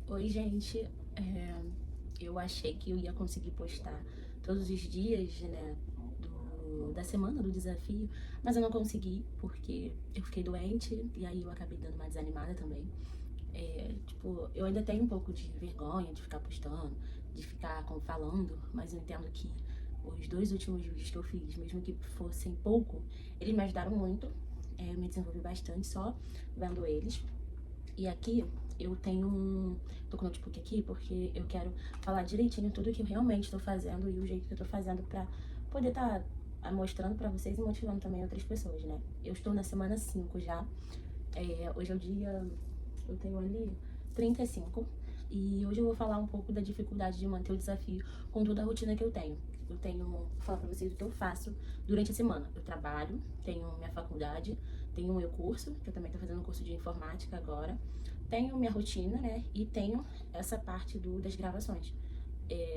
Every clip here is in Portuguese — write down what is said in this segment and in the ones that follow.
Oi, gente. Eu achei que eu ia conseguir postar todos os dias, né, da semana do desafio, mas eu não consegui porque eu fiquei doente e aí eu acabei dando uma desanimada também. Tipo, eu ainda tenho um pouco de vergonha de ficar postando, de ficar falando, mas eu entendo que os dois últimos vídeos que eu fiz, mesmo que fossem pouco, eles me ajudaram muito. Eu me desenvolvi bastante só vendo eles. E aqui eu tenho um. Tô com o notebook aqui porque eu quero falar direitinho tudo que eu realmente tô fazendo e o jeito que eu tô fazendo pra poder mostrando pra vocês e motivando também outras pessoas, né? Eu estou na semana 5 já. Hoje é o dia. Eu tenho ali 35. E hoje eu vou falar um pouco da dificuldade de manter o desafio com toda a rotina que eu tenho. Vou falar pra vocês o que eu faço durante a semana. Eu trabalho, tenho minha faculdade, tenho o meu curso, que eu também tô fazendo um curso de informática agora. Tenho minha rotina, né? E tenho essa parte das gravações.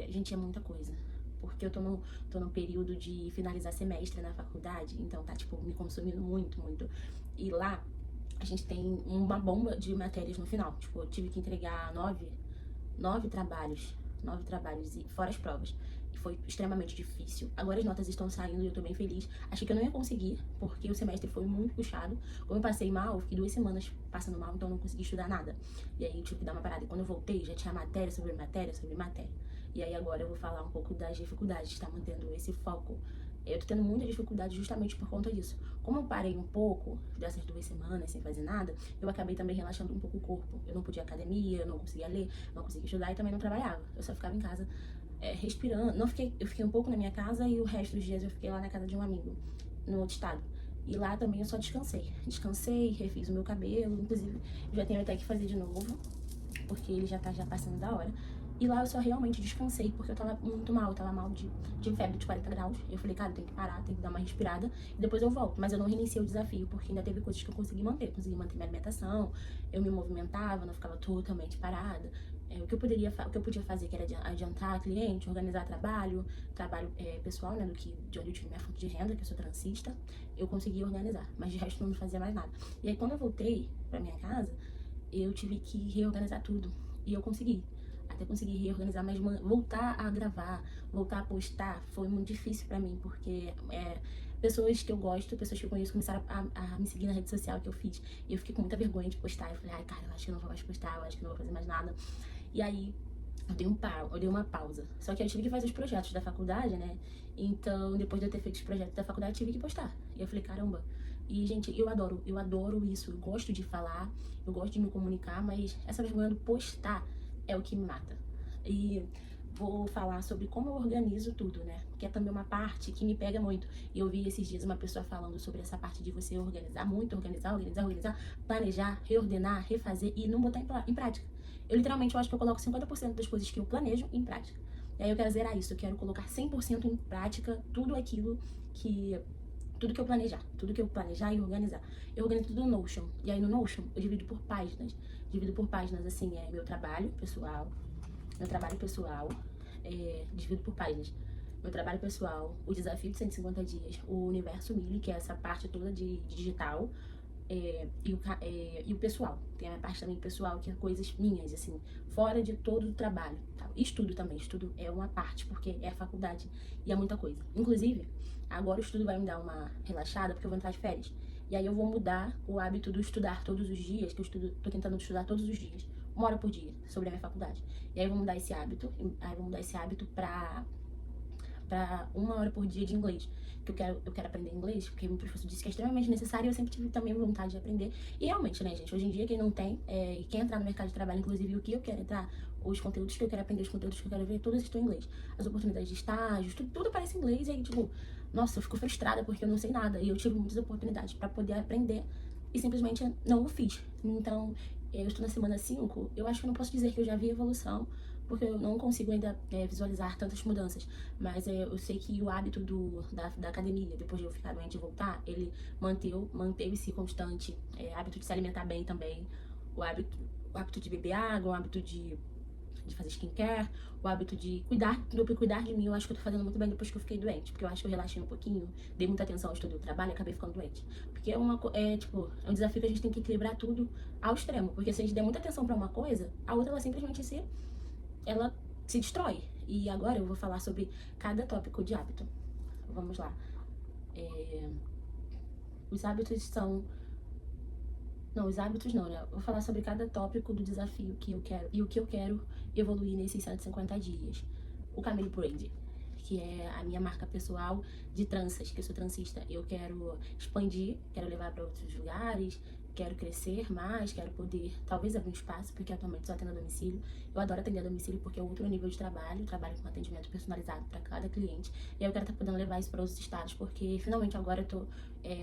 Gente, é muita coisa. Porque tô no período de finalizar semestre na faculdade, então tá, tipo, me consumindo muito, muito. E lá a gente tem uma bomba de matérias no final. Tipo, eu tive que entregar nove trabalhos, nove trabalhos, e fora as provas. E foi extremamente difícil. Agora as notas estão saindo e eu tô bem feliz. Achei que eu não ia conseguir, porque o semestre foi muito puxado. Como eu passei mal, eu fiquei 2 semanas passando mal, então eu não consegui estudar nada. E aí eu tive que dar uma parada. E quando eu voltei, já tinha matéria sobre matéria sobre matéria. E aí agora eu vou falar um pouco das dificuldades de estar mantendo esse foco. Eu tô tendo muita dificuldade justamente por conta disso. Como eu parei um pouco dessas 2 semanas sem fazer nada, eu acabei também relaxando um pouco o corpo. Eu não podia ir à academia, eu não conseguia ler, não conseguia estudar e também não trabalhava. Eu só ficava em casa respirando. Não fiquei, eu fiquei um pouco na minha casa e o resto dos dias eu fiquei lá na casa de um amigo, no outro estado. E lá também eu só descansei. Descansei, refiz o meu cabelo, inclusive já tenho até que fazer de novo, porque ele já tá já passando da hora. E lá eu só realmente descansei, porque eu tava muito mal, eu tava mal de febre de 40 graus. Eu falei, cara, tem que parar, tem que dar uma respirada, e depois eu volto. Mas eu não reiniciei o desafio, porque ainda teve coisas que eu consegui manter. Consegui manter minha alimentação, eu me movimentava, não ficava totalmente parada. O que eu podia fazer, que era adiantar cliente, organizar trabalho pessoal, né, de onde eu tive minha fonte de renda, que eu sou transista, eu consegui organizar, mas de resto não fazia mais nada. E aí quando eu voltei pra minha casa, eu tive que reorganizar tudo. E eu consegui. Até consegui reorganizar, mas voltar a gravar, voltar a postar, foi muito difícil pra mim, porque pessoas que eu gosto, pessoas que eu conheço, começaram a me seguir na rede social que eu fiz. E eu fiquei com muita vergonha de postar. Eu falei, ai, cara, eu acho que eu não vou mais postar, eu acho que eu não vou fazer mais nada. E aí, eu dei uma pausa. Só que eu tive que fazer os projetos da faculdade, né? Então, depois de eu ter feito os projetos da faculdade, eu tive que postar. E eu falei, caramba. E, gente, eu adoro isso. Eu gosto de falar, eu gosto de me comunicar, mas essa vergonha do postar é o que me mata. E vou falar sobre como eu organizo tudo, né? Que é também uma parte que me pega muito. E eu vi esses dias uma pessoa falando sobre essa parte de você organizar muito, organizar, planejar, reordenar, refazer e não botar em prática. Eu literalmente eu acho que eu coloco 50% das coisas que eu planejo em prática. E aí eu quero zerar isso, eu quero colocar 100% em prática que tudo que eu planejar, tudo que eu planejar e organizar. Eu organizo tudo no Notion. E aí no Notion eu divido por páginas. Divido por páginas assim, meu trabalho pessoal, divido por páginas. Meu trabalho pessoal, o desafio de 150 dias, o universo Mili, que é essa parte toda de digital, e o pessoal. Tem a minha parte também pessoal, que é coisas minhas, assim, fora de todo o trabalho. Tá? Estudo também, estudo é uma parte, porque é a faculdade e é muita coisa. Inclusive, agora o estudo vai me dar uma relaxada, porque eu vou entrar de férias. E aí eu vou mudar o hábito do estudar todos os dias, que eu tô tentando estudar todos os dias, 1 hora por dia, sobre a minha faculdade. E aí eu vou mudar esse hábito, pra 1 hora por dia de inglês. Que eu quero aprender inglês, porque meu professor disse que é extremamente necessário e eu sempre tive também vontade de aprender. E realmente, né, gente, hoje em dia quem não tem, e quer entrar no mercado de trabalho, inclusive o que eu quero entrar, os conteúdos que eu quero aprender, os conteúdos que eu quero ver, todos estão em inglês. As oportunidades de estágios, tudo parece em inglês e aí, tipo, nossa, eu fico frustrada porque eu não sei nada. E eu tive muitas oportunidades pra poder aprender e simplesmente não o fiz. Então, eu estou na semana 5, eu acho que eu não posso dizer que eu já vi evolução, porque eu não consigo ainda visualizar tantas mudanças. Mas eu sei que o hábito da academia, depois de eu ficar doente e voltar, ele manteve-se constante. Hábito de se alimentar bem também, o hábito, o hábito de beber água, o hábito de de fazer skincare, o hábito de cuidar de mim. Eu acho que eu tô fazendo muito bem depois que eu fiquei doente, porque eu acho que eu relaxei um pouquinho, dei muita atenção ao estudo do trabalho e acabei ficando doente. Porque é um desafio que a gente tem que equilibrar tudo ao extremo, porque se a gente der muita atenção pra uma coisa, a outra ela se destrói. E agora eu vou falar sobre cada tópico de hábito. Vamos lá. Os hábitos são... Não, os hábitos não, né? Vou falar sobre cada tópico do desafio que eu quero e o que eu quero evoluir nesses 150 dias. O Camille Braid, que é a minha marca pessoal de tranças, que eu sou transista. Eu quero expandir, quero levar para outros lugares, quero crescer mais, quero poder, talvez, abrir um espaço, porque atualmente só atendo a domicílio. Eu adoro atender a domicílio porque é outro nível de trabalho, trabalho com atendimento personalizado para cada cliente. E aí eu quero estar podendo levar isso para outros estados, porque finalmente agora eu tô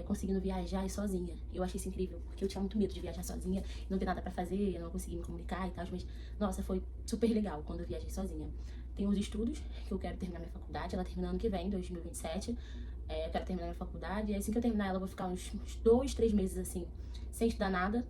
conseguindo viajar sozinha. Eu achei isso incrível, porque eu tinha muito medo de viajar sozinha, não ter nada pra fazer, eu não conseguir me comunicar e tal, mas, nossa, foi super legal quando eu viajei sozinha. Tem os estudos, que eu quero terminar minha faculdade, ela termina ano que vem, 2027. Eu quero terminar minha faculdade, e assim que eu terminar ela, eu vou ficar uns 2, 3 meses, assim, sem estudar nada,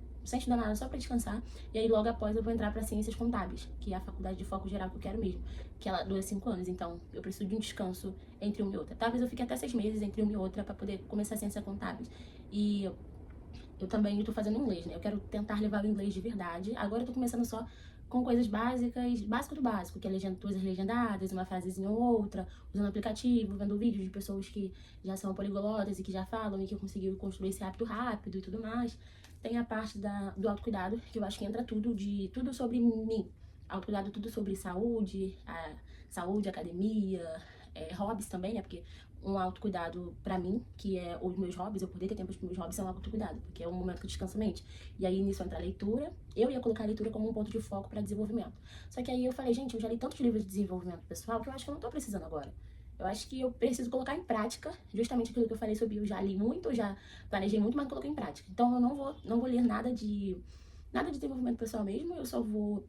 só pra descansar. E aí, logo após, eu vou entrar pra Ciências Contábeis, que é a faculdade de foco geral que eu quero mesmo, que ela dura 5 anos, então eu preciso de um descanso entre uma e outra. Talvez eu fique até 6 meses entre uma e outra pra poder começar Ciências Contábeis. E eu também tô fazendo inglês, né? Eu quero tentar levar o inglês de verdade. Agora eu tô começando só com coisas básicas, básico do básico, que é coisas legendadas, uma frasezinha ou outra, usando aplicativo, vendo vídeos de pessoas que já são poliglotas e que já falam e que conseguiram construir esse hábito rápido e tudo mais. Tem a parte do autocuidado, que eu acho que entra tudo sobre mim. Autocuidado, tudo sobre saúde, academia, hobbies também, né? Porque um autocuidado pra mim, que é os meus hobbies, eu poder ter tempo para meus hobbies, é um autocuidado, porque é um momento que eu descanso a mente. E aí nisso entra a leitura. Eu ia colocar a leitura como um ponto de foco para desenvolvimento. Só que aí eu falei, gente, eu já li tantos livros de desenvolvimento pessoal que eu acho que eu não tô precisando agora. Eu acho que eu preciso colocar em prática justamente aquilo que eu falei sobre eu já li muito, eu já planejei muito, mas não coloquei em prática. Então eu não vou ler nada de desenvolvimento pessoal mesmo, eu só vou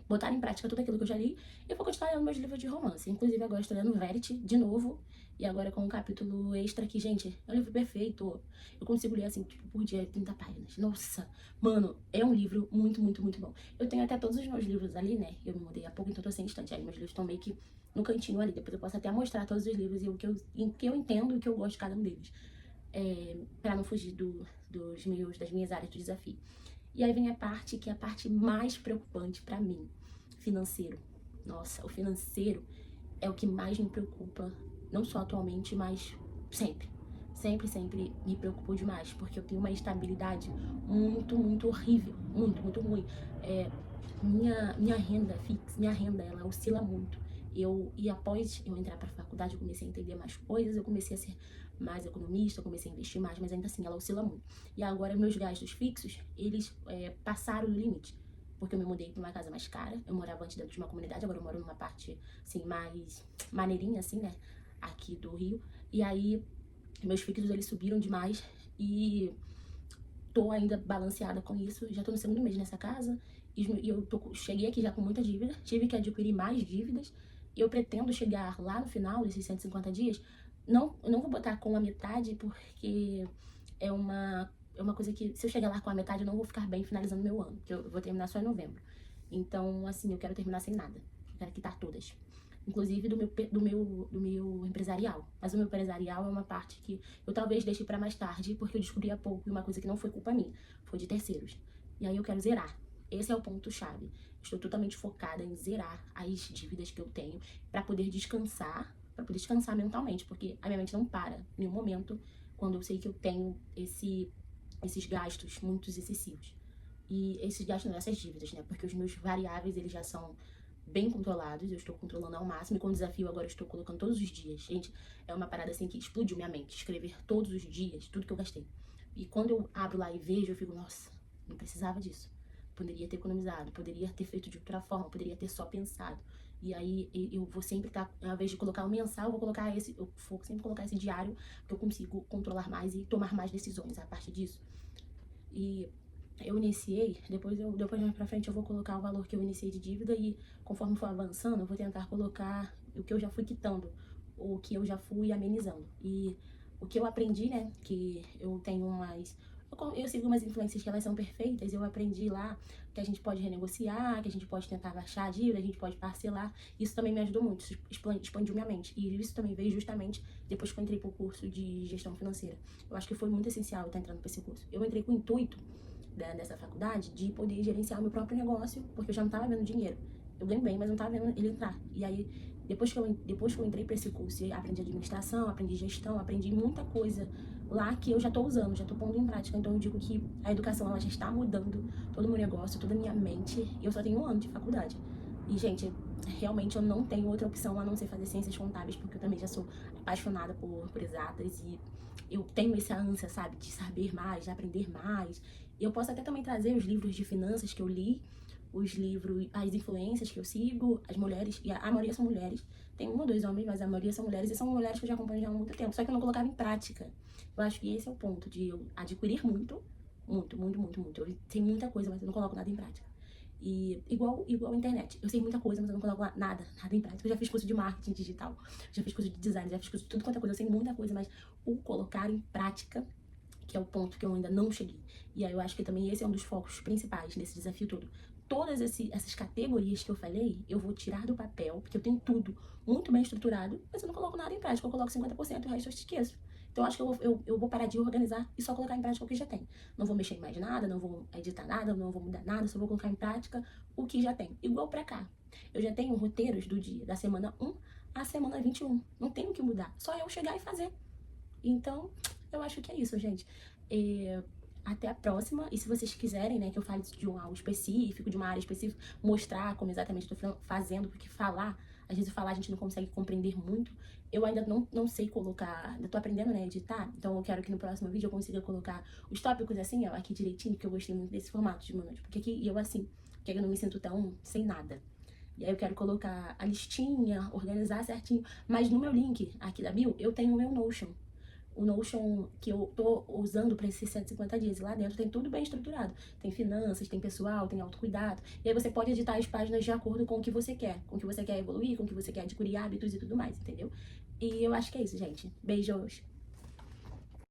botar em prática tudo aquilo que eu já li e eu vou continuar lendo meus livros de romance. Inclusive agora estou lendo Verity de novo, e agora com um capítulo extra que, gente, é um livro perfeito. Eu consigo ler assim, tipo, por dia 30 páginas. Nossa, mano, é um livro muito, muito, muito bom. Eu tenho até todos os meus livros ali, né? Eu me mudei há pouco, então tô sem estante. Aí meus livros estão meio que no cantinho ali. Depois eu posso até mostrar todos os livros e o que eu entendo e o que eu gosto de cada um deles. Pra não fugir das minhas áreas do desafio. E aí vem a parte que é a parte mais preocupante pra mim, financeiro. Nossa, o financeiro é o que mais me preocupa, não só atualmente, mas sempre. Sempre, sempre me preocupou demais, porque eu tenho uma estabilidade muito, muito horrível, muito, muito ruim. Minha renda fixa, ela oscila muito. E após eu entrar para a faculdade, eu comecei a entender mais coisas, eu comecei a ser mais economista, eu comecei a investir mais, mas ainda assim ela oscila muito. E agora meus gastos fixos, eles passaram do limite, porque eu me mudei para uma casa mais cara. Eu morava antes dentro de uma comunidade, agora eu moro numa parte assim mais maneirinha assim, né, aqui do Rio. E aí meus fixos eles subiram demais e tô ainda balanceada com isso. Já tô no segundo mês nessa casa e cheguei aqui já com muita dívida, tive que adquirir mais dívidas. E eu pretendo chegar lá no final desses 150 dias, eu não vou botar com a metade, porque é uma coisa que, se eu chegar lá com a metade, eu não vou ficar bem finalizando meu ano, que eu vou terminar só em novembro. Então, assim, eu quero terminar sem nada. Eu quero quitar todas. Inclusive do meu empresarial. Mas o meu empresarial é uma parte que eu talvez deixe pra mais tarde, porque eu descobri há pouco uma coisa que não foi culpa minha, foi de terceiros. E aí eu quero zerar. Esse é o ponto-chave. Estou totalmente focada em zerar as dívidas que eu tenho pra poder descansar mentalmente, porque a minha mente não para em nenhum momento quando eu sei que eu tenho esses gastos muito excessivos. E esses gastos, essas dívidas, né? Porque os meus variáveis, eles já são bem controlados, eu estou controlando ao máximo, e com o desafio agora eu estou colocando todos os dias. Gente, é uma parada assim que explodiu minha mente, escrever todos os dias, tudo que eu gastei. E quando eu abro lá e vejo, eu fico, nossa, não precisava disso. Poderia ter economizado, poderia ter feito de outra forma, poderia ter só pensado. E aí eu vou sempre estar, ao invés de colocar o mensal, eu vou sempre colocar esse diário, que eu consigo controlar mais e tomar mais decisões a partir disso. E eu iniciei, depois mais pra frente eu vou colocar o valor que eu iniciei de dívida, e conforme for avançando, eu vou tentar colocar o que eu já fui quitando, o que eu já fui amenizando. E o que eu aprendi, né, que eu tenho Eu sigo umas influências que elas são perfeitas, eu aprendi lá que a gente pode renegociar, que a gente pode tentar baixar a dívida, a gente pode parcelar. Isso também me ajudou muito, expandiu minha mente. E isso também veio justamente depois que eu entrei pro curso de gestão financeira. Eu acho que foi muito essencial eu estar entrando para esse curso. Eu entrei com o intuito dessa faculdade de poder gerenciar o meu próprio negócio, porque eu já não estava vendo dinheiro. Eu ganho bem, mas não estava vendo ele entrar. E aí, depois que eu entrei para esse curso, eu aprendi administração, aprendi gestão, aprendi muita coisa lá que eu já estou usando, já estou pondo em prática. Então eu digo que a educação ela já está mudando todo o meu negócio, toda a minha mente. E eu só tenho 1 ano de faculdade. E, gente, realmente eu não tenho outra opção a não ser fazer ciências contábeis, porque eu também já sou apaixonada por exatas e eu tenho essa ânsia, sabe, de saber mais, de aprender mais. E eu posso até também trazer os livros de finanças que eu li, os livros, as influências que eu sigo, as mulheres, e a maioria são mulheres. Tem 1 ou 2 homens, mas a maioria são mulheres, e são mulheres que eu já acompanho já há muito tempo, só que eu não colocava em prática. Eu acho que esse é o ponto, de eu adquirir muito, muito, muito, muito, muito. Eu sei muita coisa, mas eu não coloco nada em prática. E igual a internet. Eu sei muita coisa, mas eu não coloco nada em prática. Eu já fiz curso de marketing digital, já fiz curso de design, já fiz curso de tudo quanto é coisa. Eu sei muita coisa, mas o colocar em prática, que é o ponto que eu ainda não cheguei. E aí eu acho que também esse é um dos focos principais nesse desafio todo. Todas essas categorias que eu falei, eu vou tirar do papel, porque eu tenho tudo muito bem estruturado, mas eu não coloco nada em prática. Eu coloco 50%, o resto eu esqueço. Então, eu acho que eu vou parar de organizar e só colocar em prática o que já tem. Não vou mexer em mais nada, não vou editar nada, não vou mudar nada, só vou colocar em prática o que já tem. Igual pra cá. Eu já tenho roteiros do dia, da semana 1 à semana 21. Não tenho o que mudar. Só eu chegar e fazer. Então, eu acho que é isso, gente. Até a próxima. E se vocês quiserem, né, que eu fale de algo específico, de uma área específica, mostrar como exatamente estou fazendo, porque falar, às vezes falar a gente não consegue compreender muito. Eu ainda não sei colocar, ainda tô aprendendo, né, editar, então eu quero que no próximo vídeo eu consiga colocar os tópicos assim, ó, aqui direitinho, porque eu gostei muito desse formato de minutos, porque aqui eu assim, porque eu não me sinto tão sem nada. E aí eu quero colocar a listinha, organizar certinho, mas no meu link aqui da bio, eu tenho o meu Notion. O Notion que eu tô usando para esses 150 dias. E lá dentro tem tudo bem estruturado. Tem finanças, tem pessoal, tem autocuidado. E aí você pode editar as páginas de acordo com o que você quer. Com o que você quer evoluir, com o que você quer adquirir hábitos e tudo mais, entendeu? E eu acho que é isso, gente. Beijos!